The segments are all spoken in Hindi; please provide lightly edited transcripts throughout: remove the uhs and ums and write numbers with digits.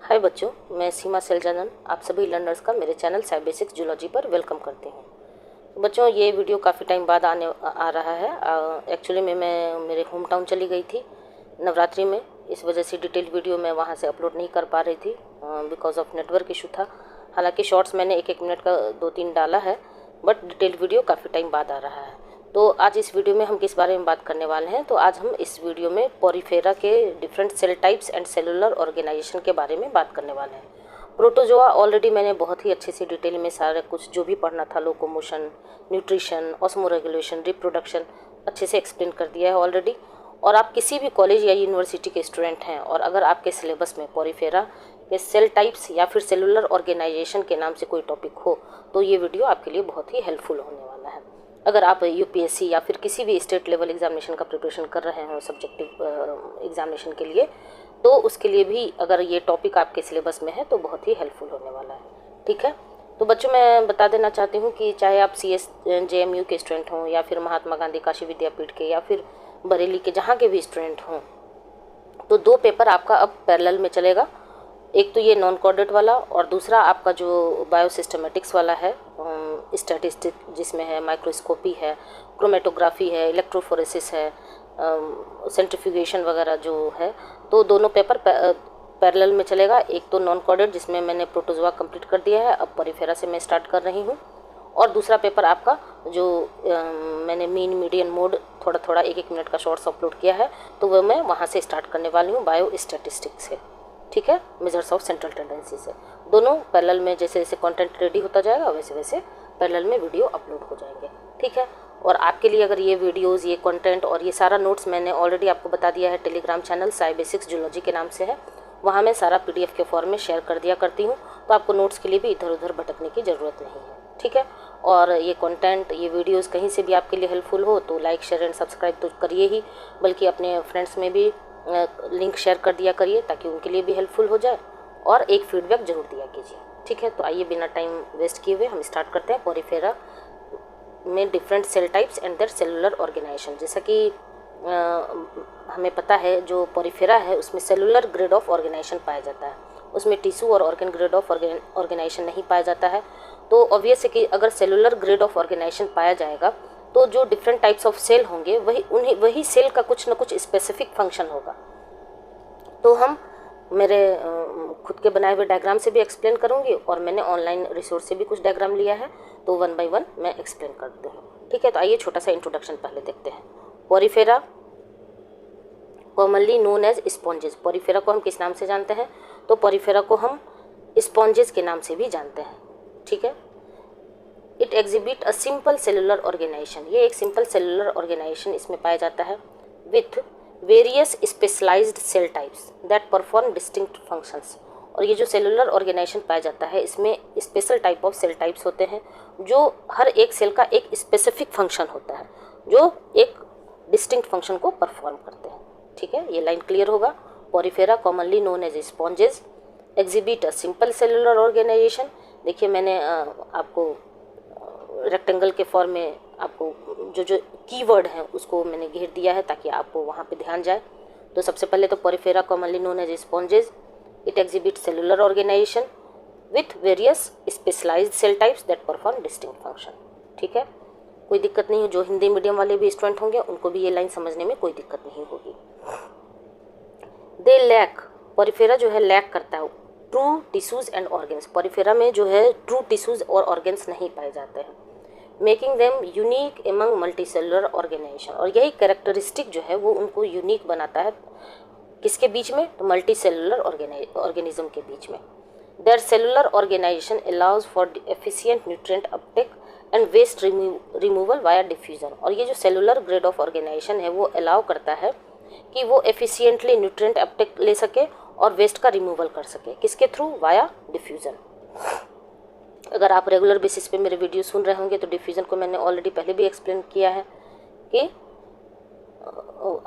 हाय बच्चों, मैं सीमा सेलजानन आप सभी लर्नर्स का मेरे चैनल साइबर बेसिक्स जूलॉजी पर वेलकम करती हूँ। तो बच्चों, ये वीडियो काफ़ी टाइम बाद आ रहा है। एक्चुअली मैं मेरे होम टाउन चली गई थी नवरात्रि में। इस वजह से डिटेल वीडियो मैं वहाँ से अपलोड नहीं कर पा रही थी बिकॉज ऑफ नेटवर्क इशू था। हालांकि शॉर्ट्स मैंने एक मिनट का 2-3 डाला है, बट डिटेल वीडियो काफ़ी टाइम बाद आ रहा है। तो आज इस वीडियो में हम किस बारे में बात करने वाले हैं, तो आज हम इस वीडियो में पोरिफेरा के different cell types and cellular organisation के बारे में बात करने वाले हैं। प्रोटोजोआ ऑलरेडी मैंने बहुत ही अच्छे से डिटेल में सारा कुछ जो भी पढ़ना था, लोकोमोशन, न्यूट्रिशन, ऑस्मोरेगुलेशन, रिप्रोडक्शन, अच्छे से एक्सप्लेन कर दिया है ऑलरेडी। और आप किसी भी कॉलेज या यूनिवर्सिटी के स्टूडेंट हैं और अगर आपके सिलेबस में पोरिफेरा के सेल टाइप्स या फिर सेलुलर ऑर्गेनाइजेशन के नाम से कोई टॉपिक हो, तो ये वीडियो आपके लिए बहुत ही हेल्पफुल होने वाला है। अगर आप यूपीएससी या फिर किसी भी स्टेट लेवल एग्जामिनेशन का प्रिपरेशन कर रहे हो सब्जेक्टिव एग्जामिनेशन के लिए, तो उसके लिए भी अगर ये टॉपिक आपके सिलेबस में है तो बहुत ही हेल्पफुल होने वाला है। ठीक है, तो बच्चों मैं बता देना चाहती हूँ कि चाहे आप CSJMU के स्टूडेंट हों या फिर महात्मा गांधी काशी विद्यापीठ के या फिर बरेली के, जहाँ के भी स्टूडेंट हों, तो 2 पेपर आपका अब पैरेलल में चलेगा। एक तो ये नॉन कोडेड वाला और दूसरा आपका जो बायोसिस्टमेटिक्स वाला है, स्टैटिस्टिक जिसमें है माइक्रोस्कोपी है, क्रोमेटोग्राफी है, इलेक्ट्रोफोरेसिस है, सेंट्रीफ्यूगेशन वगैरह जो है। तो दोनों पेपर पैरेलल में चलेगा। एक तो नॉन कोडेड जिसमें मैंने प्रोटोजोआ कंप्लीट कर दिया है, अब पोरिफेरा से मैं स्टार्ट कर रही हूँ। और दूसरा पेपर आपका जो मैंने मीन मीडियन मोड थोड़ा थोड़ा 1-1 मिनट का शॉर्ट्स अपलोड किया है, तो वह मैं वहाँ से स्टार्ट करने वाली हूँ, बायो स्टैटिस्टिक्स से। ठीक है, मेजर्स ऑफ सेंट्रल टेंडेंसी से। दोनों पैरेलल में जैसे जैसे कंटेंट रेडी होता जाएगा वैसे वैसे पैरेलल में वीडियो अपलोड हो जाएंगे। ठीक है, और आपके लिए अगर ये वीडियोस, ये कंटेंट और ये सारा नोट्स मैंने ऑलरेडी आपको बता दिया है, Telegram channel cyber basics zoology के नाम से है, वहाँ मैं सारा PDF के फॉर्म में शेयर कर दिया करती हूँ, तो आपको नोट्स के लिए भी इधर उधर भटकने की ज़रूरत नहीं है। ठीक है, और ये कंटेंट, ये वीडियोस कहीं से भी आपके लिए हेल्पफुल हो तो लाइक, शेयर एंड सब्सक्राइब तो करिए ही, बल्कि अपने फ्रेंड्स में भी लिंक शेयर कर दिया करिए ताकि उनके लिए भी हेल्पफुल हो जाए, और एक फीडबैक जरूर दिया कीजिए। ठीक है, तो आइए बिना टाइम वेस्ट किए हुए हम स्टार्ट करते हैं पोरिफेरा में different cell types and their cellular organisation. जैसा कि हमें पता है जो पोरिफेरा है उसमें सेलुलर ग्रेड ऑफ ऑर्गेनाइजेशन पाया जाता है, उसमें टिश्यू और ऑर्गन ग्रेड ऑफ ऑर्गेनाइजेशन नहीं पाया जाता है। तो ऑब्वियस है कि अगर सेलुलर ग्रेड ऑफ ऑर्गेनाइजेशन पाया जाएगा तो जो डिफरेंट टाइप्स ऑफ सेल होंगे वही सेल का कुछ ना कुछ स्पेसिफिक फंक्शन होगा। तो हम मेरे खुद के बनाए हुए डायग्राम से भी एक्सप्लेन करूँगी और मैंने ऑनलाइन रिसोर्स से भी कुछ डायग्राम लिया है, तो 1 बाय 1 मैं एक्सप्लेन करती हूँ। ठीक है, तो आइए छोटा सा इंट्रोडक्शन पहले देखते हैं। Porifera commonly known as sponges. Porifera को हम किस नाम से जानते हैं, तो पोरिफेरा को हम स्पॉन्जेस के नाम से भी जानते हैं। ठीक है, it exhibit a simple cellular organisation. ये एक सिंपल सेलुलर ऑर्गेनाइजेशन इसमें पाया जाता है with various specialised cell types that perform distinct functions. और ये जो सेलुलर ऑर्गेनाइजेशन पाया जाता है इसमें special type of cell types होते हैं, जो हर एक सेल का एक स्पेसिफिक फंक्शन होता है, जो एक डिस्टिंक्ट फंक्शन को परफॉर्म करते हैं। ठीक है, ये लाइन क्लियर होगा। Porifera commonly known as sponges exhibit a simple cellular organisation. देखिए मैंने आपको रेक्टेंगल के फॉर्म में आपको जो कीवर्ड हैं उसको मैंने घेर दिया है ताकि आपको वहाँ पे ध्यान जाए। तो सबसे पहले तो Porifera commonly known as sponges, it exhibit cellular organisation with various specialised cell types that perform distinct function. ठीक है, कोई दिक्कत नहीं है, जो हिंदी मीडियम वाले भी स्टूडेंट होंगे उनको भी ये लाइन समझने में कोई दिक्कत नहीं होगी। दे लैक, पोरिफेरा जो है लैक करता है true tissues and organs. Porifera में जो है ट्रू टिश्यूज और ऑर्गन्स नहीं पाए जाते हैं, making them unique among multi cellular organisation. और यही कैरेक्टरिस्टिक जो है वो उनको यूनिक बनाता है किसके बीच में, तो मल्टी सेलुलर ऑर्गेनिज्म के बीच में। There cellular organization allows for efficient nutrient uptake and waste removal via diffusion. और ये जो सेलुलर ग्रेड ऑफ ऑर्गेनाइजेशन है वो अलाउ करता है कि वो एफिशिएंटली न्यूट्रिएंट अपटेक ले सके और वेस्ट का रिमूवल कर सके, किसके थ्रू, वाया डिफ्यूजन। अगर आप रेगुलर बेसिस पे मेरे वीडियो सुन रहे होंगे तो डिफ्यूजन को मैंने ऑलरेडी पहले भी एक्सप्लेन किया है कि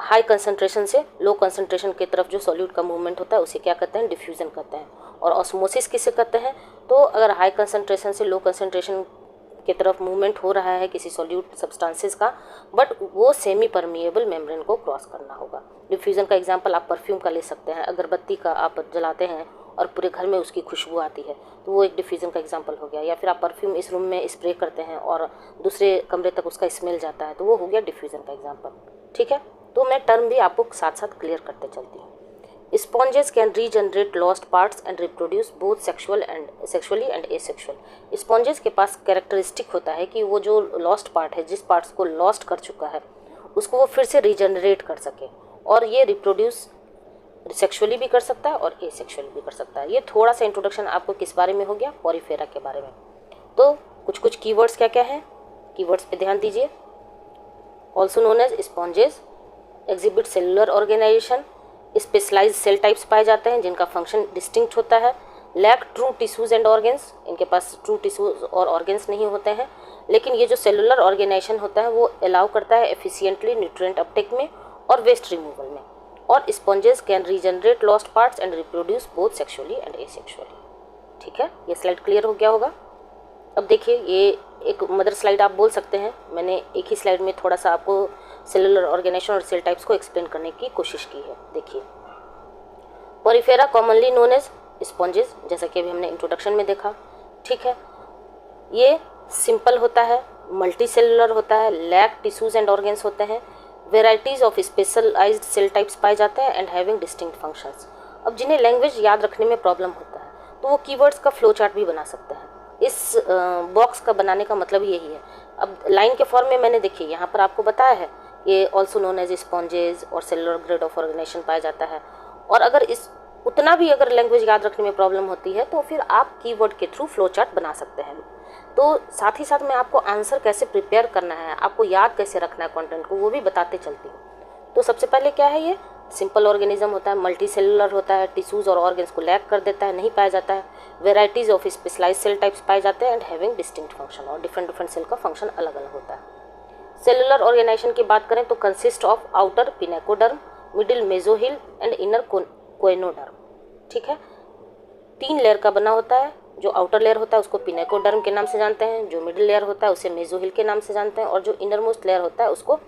हाई कंसंट्रेशन से लो कंसंट्रेशन की तरफ जो सॉल्यूट का मूवमेंट होता है उसे क्या कहते हैं, डिफ्यूजन कहते हैं। और ऑस्मोसिस किसे कहते हैं, तो अगर हाई कंसंट्रेशन से लो कंसंट्रेशन की तरफ मूवमेंट हो रहा है किसी सॉल्यूट सब्सटेंसेस का, बट वो सेमी परमिएबल मेम्ब्रेन को क्रॉस करना होगा। डिफ्यूजन का एग्जांपल आप परफ्यूम का ले सकते हैं। अगरबत्ती का आप जलाते हैं और पूरे घर में उसकी खुशबू आती है, तो वो एक डिफ्यूज़न का एग्जांपल हो गया। या फिर आप परफ्यूम इस रूम में स्प्रे करते हैं और दूसरे कमरे तक उसका स्मेल जाता है, तो वो हो गया डिफ्यूज़न का एग्जांपल। ठीक है, तो मैं टर्म भी आपको साथ साथ क्लियर करते चलती हूँ। Sponges can regenerate lost parts and reproduce both sexually and asexual। Sponges के पास कैरेक्टरिस्टिक होता है कि वो जो लॉस्ट पार्ट है, जिस पार्ट्स को लॉस्ट कर चुका है, उसको वो फिर से रीजनरेट कर सके, और ये रिप्रोड्यूस सेक्सुअली भी कर सकता है और एसेक्सुअली भी कर सकता है। ये थोड़ा सा इंट्रोडक्शन आपको किस बारे में हो गया, पॉरीफेरा के बारे में। तो कुछ कीवर्ड्स क्या क्या हैं, कीवर्ड्स पे ध्यान दीजिए। Also known as sponges exhibit cellular organization, specialized cell types पाए जाते हैं जिनका फंक्शन डिस्टिंक्ट होता है। Lack true tissues and organs, इनके पास ट्रू टिश्यूज और ऑर्गेन्स नहीं होते हैं, लेकिन ये जो सेलुलर ऑर्गेनाइजेशन होता है वो अलाउ करता है एफिशिएंटली न्यूट्रिएंट अपटेक में और वेस्ट रिमूवल में। और sponges can regenerate lost parts and reproduce both sexually and asexually. ठीक है, ये स्लाइड क्लियर हो गया होगा। अब देखिए, ये एक मदर स्लाइड आप बोल सकते हैं। मैंने एक ही स्लाइड में थोड़ा सा आपको सेलुलर ऑर्गेनाइजेशन और सेल टाइप्स को एक्सप्लेन करने की कोशिश की है। देखिए, Porifera commonly known as sponges, जैसा कि अभी हमने इंट्रोडक्शन में देखा। ठीक है, ये सिंपल होता है, मल्टी सेलुलर होता है, लैक टिश्यूज एंड ऑर्गेन्स होते हैं, varieties of specialized cell types पाए जाते हैं एंड हैविंग डिस्टिंक्ट फंक्शंस। अब जिन्हें लैंग्वेज याद रखने में प्रॉब्लम होता है तो वो कीवर्ड्स का फ्लो चार्ट भी बना सकते हैं। इस बॉक्स का बनाने का मतलब यही है। अब लाइन के फॉर्म में मैंने देखिए यहाँ पर आपको बताया है, ये ऑल्सो नोन एज स्पॉन्जेज और सेलुलर ग्रेड ऑफ ऑर्गेनाइजेशन पाया जाता है। और अगर इस उतना भी अगर लैंग्वेज याद रखने में प्रॉब्लम होती है तो फिर आप कीवर्ड के थ्रू फ्लो चार्ट बना सकते हैं। तो साथ ही साथ मैं आपको आंसर कैसे प्रिपेयर करना है, आपको याद कैसे रखना है कंटेंट को, वो भी बताते चलती हूँ। तो सबसे पहले क्या है, ये सिंपल ऑर्गेनिज्म होता है, मल्टी सेलुलर होता है, टिश्यूज और ऑर्गेन्स को लैक कर देता है, नहीं पाया जाता है, varieties of specialized cell types पाए जाते हैं एंड हैविंग डिस्टिंक्ट फंक्शन, और डिफरेंट सेल का फंक्शन अलग अलग होता है। सेलुलर ऑर्गेनाइजेशन की बात करें तो consist of outer pinacoderm, middle mesohyl and inner choanoderm. ठीक है, 3 लेयर का बना होता है। जो आउटर लेयर होता है उसको पिनेकोडर्म के नाम से जानते हैं, जो मिडिल लेयर होता है उसे मेसोहिल के नाम से जानते हैं, और जो इनर मोस्ट लेयर होता है उसको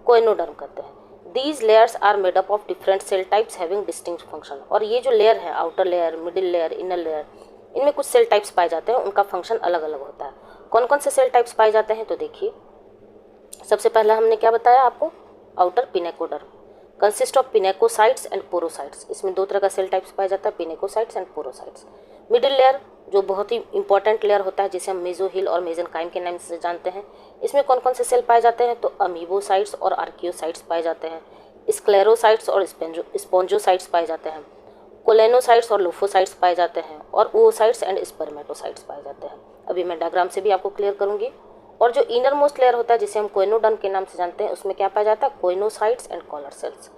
कोएनोडर्म कहते हैं। These layers are made up of different cell types having distinct function. और ये जो लेयर है, outer layer, middle layer, inner layer, इनमें कुछ सेल टाइप्स पाए जाते हैं, उनका फंक्शन अलग अलग होता है। कौन कौन से सेल टाइप्स पाए जाते हैं, तो देखिए, सबसे पहला हमने क्या बताया आपको, outer pinacoderm consist of pinacocytes and porocytes. इसमें 2 तरह का सेल टाइप्स पाया जाता है, pinacocytes and porocytes. Middle layer जो बहुत ही इंपॉर्टेंट लेयर होता है, जिसे हम मेसोहिल और मेसेनकाइम के नाम से जानते हैं, इसमें कौन कौन से सेल पाए जाते हैं, तो अमीबोसाइट्स और आर्कियोसाइट्स पाए जाते हैं, स्क्लेरोसाइट्स और स्पॉन्जोसाइट्स पाए जाते हैं, कोलेनोसाइट्स और लोफोसाइट्स पाए जाते हैं, और oocytes एंड स्पर्मेटोसाइट्स पाए जाते हैं। अभी मैं डायग्राम से भी आपको क्लियर करूंगी। और जो इनर मोस्ट लेयर होता है, जिसे हम कोएनोडर्म के नाम से जानते हैं, उसमें क्या पाया जाता है, कोइनोसाइट्स एंड कॉलर सेल्स।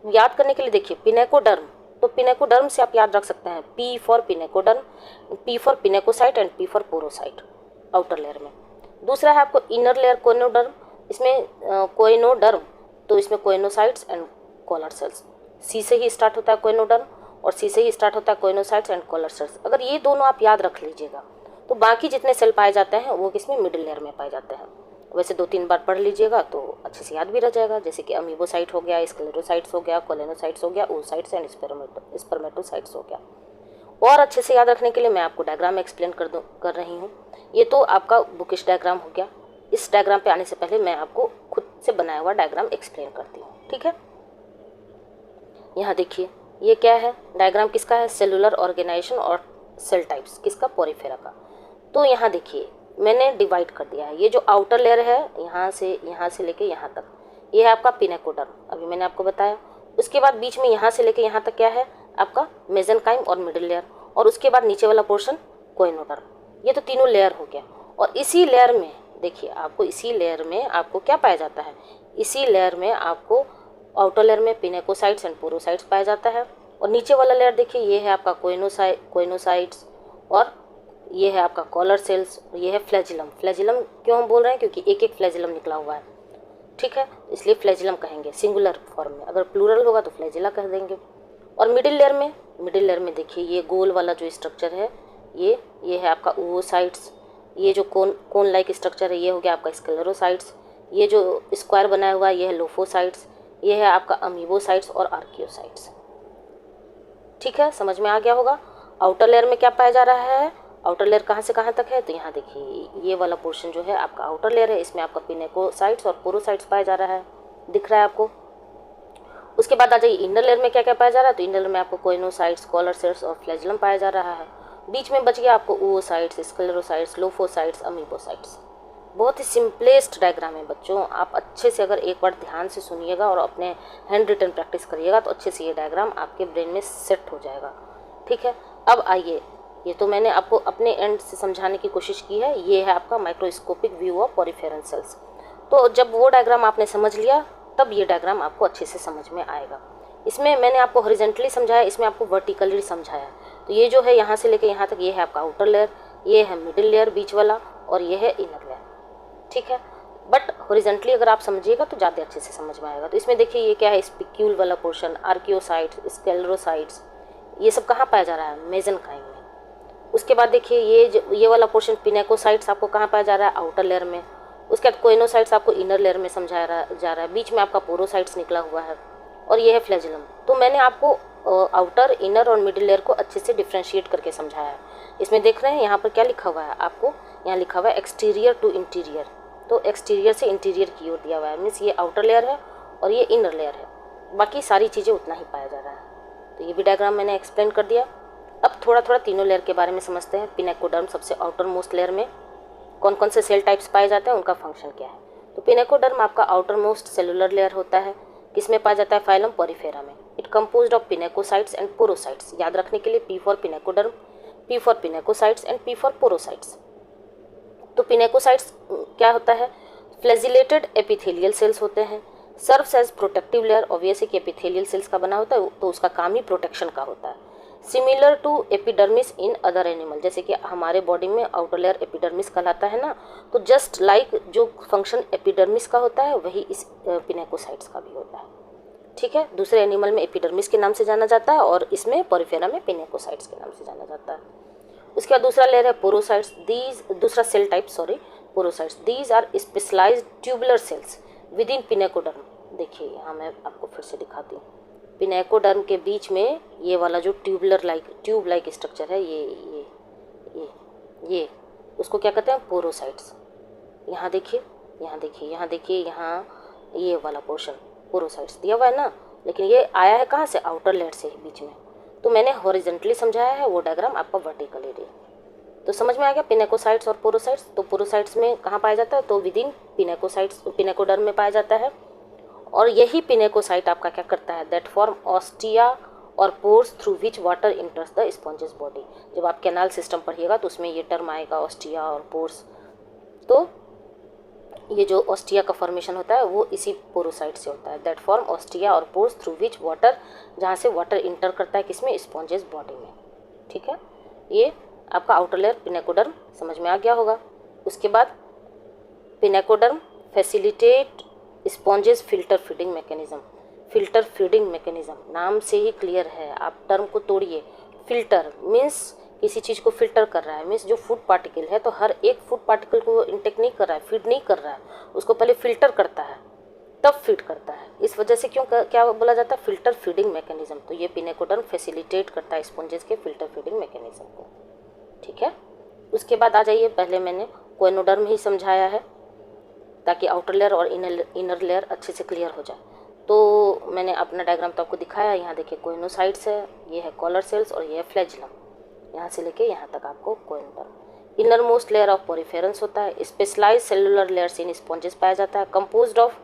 याद करने के लिए देखिए, पिनेकोडर्म, तो पिनेकोडर्म से आप याद रख सकते हैं P for pinacoderm, P for pinacocyte and P for porocyte outer layer में। दूसरा है आपको इनर लेयर कोएनोडर्म, इसमें कोएनोडर्म, तो इसमें choanocytes and collar cells. C से ही स्टार्ट होता है कोएनोडर्म और C से ही स्टार्ट होता है कोइनोसाइट्स एंड कॉलर सेल्स। अगर ये दोनों आप याद रख लीजिएगा तो बाकी जितने सेल पाए जाते हैं वो किसमें, मिडिल लेयर में पाए जाते हैं। वैसे 2-3 बार पढ़ लीजिएगा तो अच्छे से याद भी रह जाएगा, जैसे कि अमीबोसाइट हो गया, स्क्लेरोसाइट्स हो गया, कोलेनोसाइट्स हो गया, oocytes एंड स्पर्मेटोसाइट्स हो गया। और अच्छे से याद रखने के लिए मैं आपको डायग्राम एक्सप्लेन कर रही हूँ। ये तो आपका बुकिश डायग्राम हो गया। इस डायग्राम पे आने से पहले मैं आपको खुद से बनाया हुआ डायग्राम एक्सप्लेन करती हूँ। ठीक है, यहाँ देखिए, ये क्या है, डायग्राम किसका है, सेलुलर ऑर्गेनाइजेशन और सेल टाइप्स, किसका, पॉरीफेरा का। तो यहाँ देखिए, मैंने डिवाइड कर दिया है। ये जो आउटर लेयर है, यहाँ से लेके यहाँ तक, ये है आपका पिनेकोडर्म, अभी मैंने आपको बताया। उसके बाद बीच में यहाँ से लेके यहाँ तक क्या है, आपका मेसेनकाइम और मिडिल लेयर, और उसके बाद नीचे वाला पोर्शन कोएनोडर्म। ये तो तीनों लेयर हो गया। और इसी लेयर में देखिए, आपको इसी लेयर में आपको क्या पाया जाता है, इसी लेयर में आपको आउटर लेयर में पिनेकोसाइट्स एंड पोरोसाइट्स पाया जाता है। और नीचे वाला लेयर देखिए, ये है आपका कोइनोसाइट्स, और ये है आपका कॉलर सेल्स, और ये है फ्लैजिलम। फ्लैजिलम क्यों हम बोल रहे हैं, क्योंकि एक एक फ्लैजिलम निकला हुआ है। ठीक है, इसलिए फ्लैजिलम कहेंगे सिंगुलर फॉर्म में, अगर प्लूरल होगा तो फ्लैजिला कह देंगे। और मिडिल लेयर में देखिए, ये गोल वाला जो स्ट्रक्चर है, ये है आपका oocytes। ये जो कोन लाइक स्ट्रक्चर है, ये हो गया आपका स्क्लेरोसाइट्स। ये जो स्क्वायर बनाया हुआ है, ये है लोफोसाइट्स। ये है आपका अमीबोसाइट्स और आर्कियोसाइट्स। ठीक है, समझ में आ गया होगा। आउटर लेयर में क्या पाया जा रहा है, आउटर लेयर कहाँ से कहाँ तक है, तो यहाँ देखिए ये वाला पोर्शन जो है आपका आउटर लेयर है, इसमें आपका पिनेकोसाइट्स और पोरोसाइट्स पाया जा रहा है, दिख रहा है आपको। उसके बाद आ जाइए इनर लेयर में क्या क्या पाया जा रहा है, तो इनर लेयर में आपको कोइनोसाइट्स, कॉलर सेल्स और फ्लैजिलम पाया जा रहा है। बीच में बच गया आपको oocytes, स्क्लेरोसाइट्स, लोफोसाइट्स, अमीबोसाइट्स। बहुत ही सिंपलेस्ट डायग्राम है बच्चों, आप अच्छे से अगर एक बार ध्यान से सुनिएगा और अपने हैंड रिटन प्रैक्टिस करिएगा तो अच्छे से ये डायग्राम आपके ब्रेन में सेट हो जाएगा, ठीक है। अब आइए, ये तो मैंने आपको अपने एंड से समझाने की कोशिश की है, ये है आपका माइक्रोस्कोपिक व्यू ऑफ पॉरीफेरल सेल्स। तो जब वो डायग्राम आपने समझ लिया तब ये डायग्राम आपको अच्छे से समझ में आएगा। इसमें मैंने आपको हॉरिजॉन्टली समझाया, इसमें आपको वर्टिकली समझाया। तो ये जो है यहाँ से लेके यहाँ तक, ये है आपका आउटर लेयर, ये है मिडिल लेयर बीच वाला, और ये है इनर लेयर, ठीक है। बट हॉरिजॉन्टली अगर आप समझिएगा तो ज़्यादा अच्छे से समझ में आएगा। तो इसमें देखिए ये क्या है, स्पिक्यूल वाला पोर्शन, आर्कियोसाइट्स, स्क्लेरोसाइट्स, ये सब कहाँ पाया जा रहा है, मेसेनकाइम में। उसके बाद देखिए ये वाला पोर्शन पिनेकोसाइट्स आपको कहाँ पाया जा रहा है, आउटर लेयर में। उसके बाद कोइनोसाइट्स आपको इनर लेयर में समझाया जा रहा है, बीच में आपका पोरोसाइट्स निकला हुआ है, और ये है फ्लैजिलम। तो मैंने आपको आउटर, इनर और मिडिल लेयर को अच्छे से डिफ्रेंशिएट करके समझाया है। इसमें देख रहे हैं यहाँ पर क्या लिखा हुआ है, आपको यहाँ लिखा हुआ है एक्सटीरियर टू इंटीरियर। तो एक्सटीरियर से इंटीरियर की ओर दिया हुआ है, मीन्स ये आउटर लेयर है और ये इनर लेयर है, बाकी सारी चीज़ें उतना ही पाया जा रहा है। तो ये भी डायग्राम मैंने एक्सप्लेन कर दिया। अब थोड़ा थोड़ा तीनों लेयर के बारे में समझते हैं। पिनेकोडर्म सबसे आउटर मोस्ट लेयर में कौन कौन से सेल टाइप्स पाए जाते हैं, उनका फंक्शन क्या है। तो पिनेकोडर्म आपका आउटर मोस्ट सेलुलर लेयर होता है, किसमें पाया जाता है, फाइलम पॉरीफेरा में। It composed of pinacocytes and porocytes. याद रखने के लिए P for pinacoderm, P for pinacocytes and P for porocytes. तो पिनेकोसाइट्स क्या होता है, फ्लैजिलेटेड एपिथेलियल सेल्स होते हैं, serves as protective layer. Obviously कि एपिथेलियल सेल्स का बना होता है तो उसका काम ही प्रोटेक्शन का होता है। Similar to epidermis in other animal, जैसे कि हमारे बॉडी में आउटर लेयर एपिडर्मिस कहलाता है ना, तो जस्ट लाइक जो फंक्शन एपिडर्मिस का होता है वही इस पिनेकोसाइट्स का भी होता है, ठीक है। दूसरे एनिमल में एपिडर्मिस के नाम से जाना जाता है और इसमें पॉरीफेरा में पिनेकोसाइट्स के नाम से जाना जाता है। उसके बाद दूसरा लेयर है पोरोसाइट्स। दूसरा cell type porocytes. These are specialized tubular cells within pinacoderm. देखिए यहाँ मैं आपको फिर से दिखाती हूँ, पिनेकोडर्म के बीच में ये वाला जो ट्यूब लाइक स्ट्रक्चर है, ये उसको क्या कहते हैं, पोरोसाइट्स। यहाँ देखिए, यहाँ ये वाला पोर्शन पोरोसाइट्स दिया हुआ है ना, लेकिन ये आया है कहाँ से, आउटर लेयर से बीच में। तो मैंने हॉरिजॉन्टली समझाया है, वो डायग्राम आपका वर्टिकली दिया। तो समझ में आ गया पिनेकोसाइट्स और पोरोसाइट्स। तो पोरोसाइट्स में कहाँ पाया जाता है, तो विद इन पिनेकोडर्म में पाया जाता है। और यही पिनेकोसाइट आपका क्या करता है, दैट फॉर्म ऑस्टिया और pores through which water इंटर्स the sponges body. जब आप कैनाल सिस्टम पढ़िएगा तो उसमें ये टर्म आएगा ऑस्टिया और पोर्स। तो ये जो ऑस्टिया का फॉर्मेशन होता है वो इसी पोरोसाइट से होता है, दैट फॉर्म ऑस्टिया और पोर्स थ्रू विच वाटर, जहाँ से वाटर इंटर करता है किसमें, स्पॉन्जेस बॉडी में, ठीक है। ये आपका आउटर लेयर पिनेकोडर्म समझ में आ गया होगा। उसके बाद pinacoderm facilitate sponges filter feeding mechanism. नाम से ही क्लियर है, आप टर्म को तोड़िए। फिल्टर मीन्स किसी चीज़ को फिल्टर कर रहा है, मीन्स जो फूड पार्टिकल है तो हर एक फूड पार्टिकल को इंटेक नहीं कर रहा है, फीड नहीं कर रहा है, उसको पहले फिल्टर करता है तब फीड करता है। इस वजह से क्या बोला जाता है, फिल्टर फीडिंग मैकेनिज्म। तो ये पिनेकोडर्म फैसिलिटेट करता है स्पॉन्जेस के फिल्टर फीडिंग मैकेनिज्म को, ठीक है। उसके बाद आ जाइए, पहले मैंने कोइनोडर्म ही समझाया है ताकि आउटर लेयर और इनर लेयर अच्छे से क्लियर हो जाए। तो मैंने अपना डायग्राम तो आपको दिखाया। यहाँ देखिए कोइनोसाइट्स है, ये है कॉलर सेल्स और ये है फ्लैजिलम। यहाँ से लेके यहाँ तक आपको choanoderm. Inner most layer of poriferans होता है, specialise cellular layers in sponges पाया जाता है, कंपोज्ड ऑफ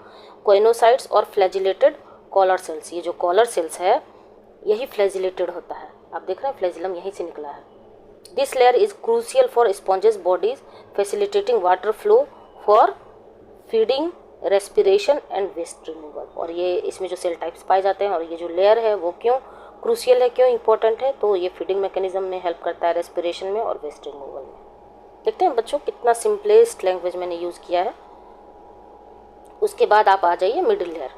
कोइनोसाइट्स और फ्लैजिलेटेड कॉलर सेल्स। ये जो कॉलर सेल्स है यही फ्लैजिलेटेड होता है, आप देख रहे हैं फ्लैजिलम यहीं से निकला है। This layer is crucial for sponges bodies, facilitating water flow for feeding, respiration and waste removal. और ये इसमें जो सेल टाइप्स पाए जाते हैं और ये जो लेयर है वो क्यों क्रूशियल है, क्यों इंपॉर्टेंट है, तो ये फीडिंग मैकेनिज्म में हेल्प करता है, रेस्पिरेशन में और वेस्ट रिमूवल में। देखते हैं बच्चों कितना सिंपलेस्ट लैंग्वेज मैंने यूज़ किया है। उसके बाद आप आ जाइए मिडिल लेयर,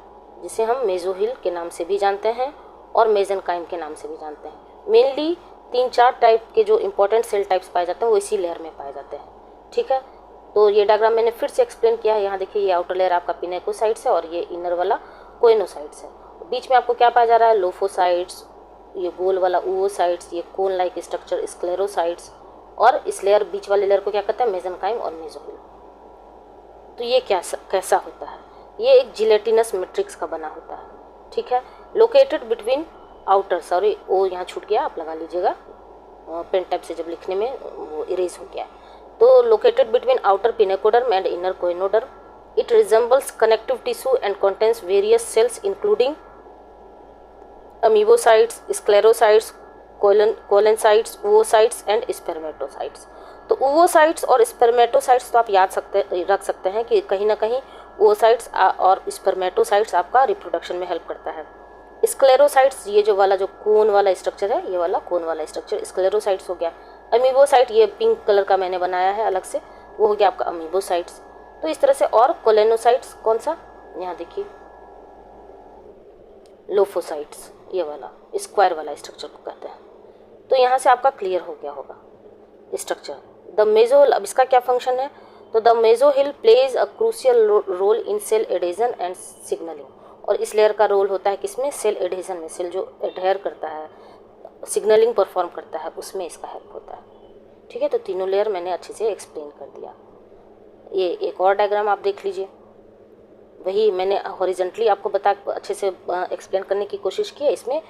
जिसे हम मेसोहिल के नाम से भी जानते हैं और मेसेनकाइम के नाम से भी जानते हैं। मेनली 3-4 टाइप के जो इंपॉर्टेंट सेल टाइप्स पाए जाते हैं वो इसी लेयर में पाए जाते हैं, ठीक है। तो ये डायग्राम मैंने फिर से एक्सप्लेन किया है। यहाँ देखिए ये आउटर लेयर आपका पिनेकोसाइट्स है और ये इनर वाला कोइनोसाइट्स है। बीच में आपको क्या पाया जा रहा है, लोफोसाइट्स, ये गोल वाला oocytes, ये कोन लाइक स्ट्रक्चर स्क्लेरोसाइट्स, और इस लेयर बीच वाले लेयर को क्या कहते हैं, मेसेनकाइम और मेसोहिल। तो ये कैसा होता है, ये एक जिलेटिनस मैट्रिक्स का बना होता है, ठीक है। लोकेटेड बिटवीन आउटर, सॉरी ओ यहाँ छूट गया, आप लगा लीजिएगा, पेन टाइप से जब लिखने में वो इरेज हो गया। तो located between outer pinacoderm and inner choanoderm, it resembles connective tissue and contains various cells including amoebocytes, sclerocytes, collencytes, oocytes and spermatocytes. तो oocytes और स्पर्मेटोसाइट्स तो आप रख सकते हैं कि कहीं ना कहीं oocytes और स्पर्मेटोसाइट्स आपका रिप्रोडक्शन में हेल्प करता है। स्क्लेरोसाइट्स, ये जो कोन वाला स्ट्रक्चर है, ये वाला कोन वाला स्ट्रक्चर स्क्लेरोसाइट्स हो गया। अमीबोसाइट, ये पिंक कलर का मैंने बनाया है अलग से, वो हो गया आपका अमीबोसाइट्स। तो इस तरह से, और कोलेनोसाइट्स कौन सा, यहाँ देखिए लोफोसाइट्स, ये वाला स्क्वायर वाला स्ट्रक्चर को कहते हैं। तो यहाँ से आपका क्लियर हो गया होगा स्ट्रक्चर। द मेसोहिल, अब इसका क्या फंक्शन है, तो the mesohyl plays a crucial role in cell adhesion and signalling, और इस लेयर का रोल होता है किसमें, सेल एडेजन में, सेल जो एडहेयर करता है, सिग्नलिंग परफॉर्म करता है, उसमें इसका हेल्प होता है, ठीक है। तो तीनों लेयर मैंने अच्छे से एक्सप्लेन कर दिया। ये एक और डायग्राम आप देख लीजिए, वही मैंने हॉरिजेंटली आपको अच्छे से एक्सप्लेन करने की कोशिश की है, इसमें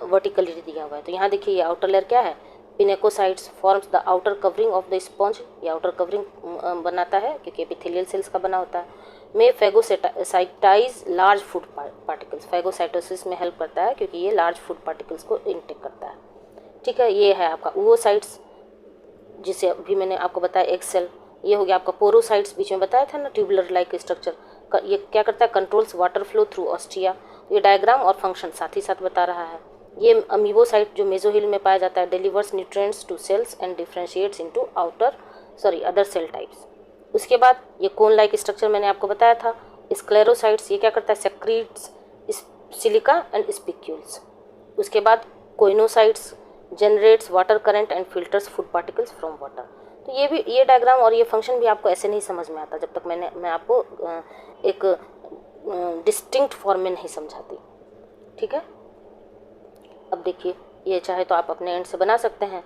वर्टिकली दिया हुआ है। तो यहाँ देखिए, ये आउटर लेयर क्या है, pinacocytes forms the outer covering of the sponge, ये आउटर कवरिंग बनाता है क्योंकि एपिथेलियल सेल्स का बना होता है। में फैगोसाइटाइज लार्ज फूड पार्टिकल्स, फैगोसाइटोसिस में हेल्प करता है क्योंकि ये लार्ज फूड पार्टिकल्स को इनटेक करता है, ठीक है। ये है आपका oocytes, जिसे अभी मैंने आपको बताया एग सेल। ये हो गया आपका पोरोसाइट्स, बीच में बताया था ना, ट्यूबुलर लाइक स्ट्रक्चर, ये क्या करता है, controls water flow through ostia. ये डायग्राम और फंक्शन साथ ही साथ बता रहा है। ये अमीबोसाइट जो मेसोहिल में पाया जाता है, delivers nutrients to cells and differentiates into other cell types. उसके बाद ये कोन लाइक स्ट्रक्चर मैंने आपको बताया था। स्क्लेरोसाइट्स, ये क्या करता है, सेक्रीट्स सिलिका एंड स्पिक्यूल्स। उसके बाद coenocytes generates water current and filters food particles from water. तो ये डायग्राम और ये फंक्शन भी आपको ऐसे नहीं समझ में आता जब तक मैं आपको एक डिस्टिंक्ट फॉर्म में नहीं समझाती, ठीक है। अब देखिए, ये चाहे तो आप अपने एंड से बना सकते हैं।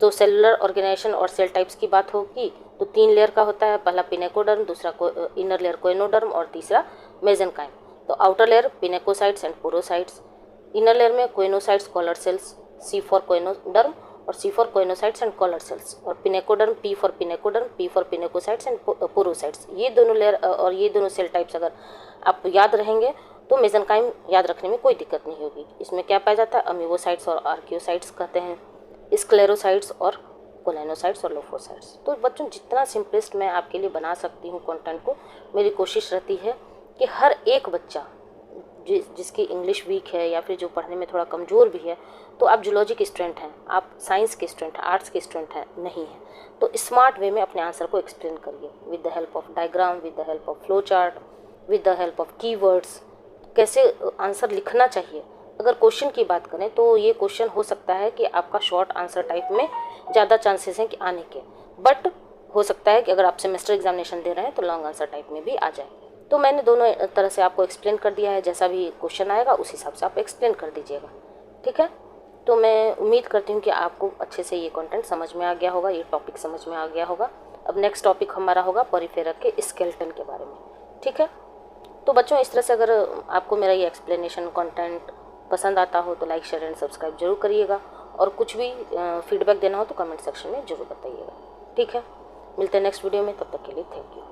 तो सेलुलर ऑर्गेनाइजेशन और सेल टाइप्स की बात होगी तो 3 लेयर का होता है, पहला पिनेकोडर्म, दूसरा इनर लेयर कोइनोडर्म और तीसरा मेसेनकाइम। तो outer layer pinacocytes and porocytes, inner layer में choanocytes collar cells, C for choanoderm और C for choanocytes and collar cells, और pinacoderm P for pinacoderm, P for pinacocytes and porocytes. ये दोनों लेयर और ये दोनों सेल टाइप्स अगर आप याद रहेंगे तो मेसेनकाइम याद रखने में कोई दिक्कत नहीं होगी। इसमें क्या पाया जाता है, अमीबोसाइट्स और आर्कियोसाइट्स कहते हैं, स्क्लेरोसाइट्स और कोलेनोसाइट्स और लोफोसाइट्स। तो बच्चों, जितना सिंपलेस्ट मैं आपके लिए बना सकती हूँ कंटेंट को, मेरी कोशिश रहती है कि हर एक बच्चा जिसकी इंग्लिश वीक है या फिर जो पढ़ने में थोड़ा कमज़ोर भी है, तो आप जूलॉजी के स्टूडेंट हैं, आप साइंस के स्टूडेंट हैं, आर्ट्स के स्टूडेंट हैं नहीं हैं, तो स्मार्ट वे में अपने आंसर को एक्सप्लेन करिए with the help of diagram, with the help of flow chart, with the help of keywords. कैसे आंसर लिखना चाहिए, अगर क्वेश्चन की बात करें तो ये क्वेश्चन हो सकता है कि आपका शॉर्ट आंसर टाइप में ज़्यादा चांसेस हैं कि आने के, बट हो सकता है कि अगर आप सेमेस्टर एग्जामिनेशन दे रहे हैं तो लॉन्ग आंसर टाइप में भी आ जाए। तो मैंने दोनों तरह से आपको एक्सप्लेन कर दिया है, जैसा भी क्वेश्चन आएगा उस हिसाब से आप एक्सप्लेन कर दीजिएगा, ठीक है। तो मैं उम्मीद करती हूँ कि आपको अच्छे से ये कंटेंट समझ में आ गया होगा, ये टॉपिक समझ में आ गया होगा। अब नेक्स्ट टॉपिक हमारा होगा पेरिफेरल के स्केलेटन के बारे में, ठीक है। तो बच्चों, इस तरह से अगर आपको मेरा ये एक्सप्लेनेशन कंटेंट पसंद आता हो तो लाइक शेयर एंड सब्सक्राइब जरूर करिएगा, और कुछ भी फीडबैक देना हो तो कमेंट सेक्शन में जरूर बताइएगा, ठीक है। मिलते हैं नेक्स्ट वीडियो में, तब तक के लिए थैंक यू।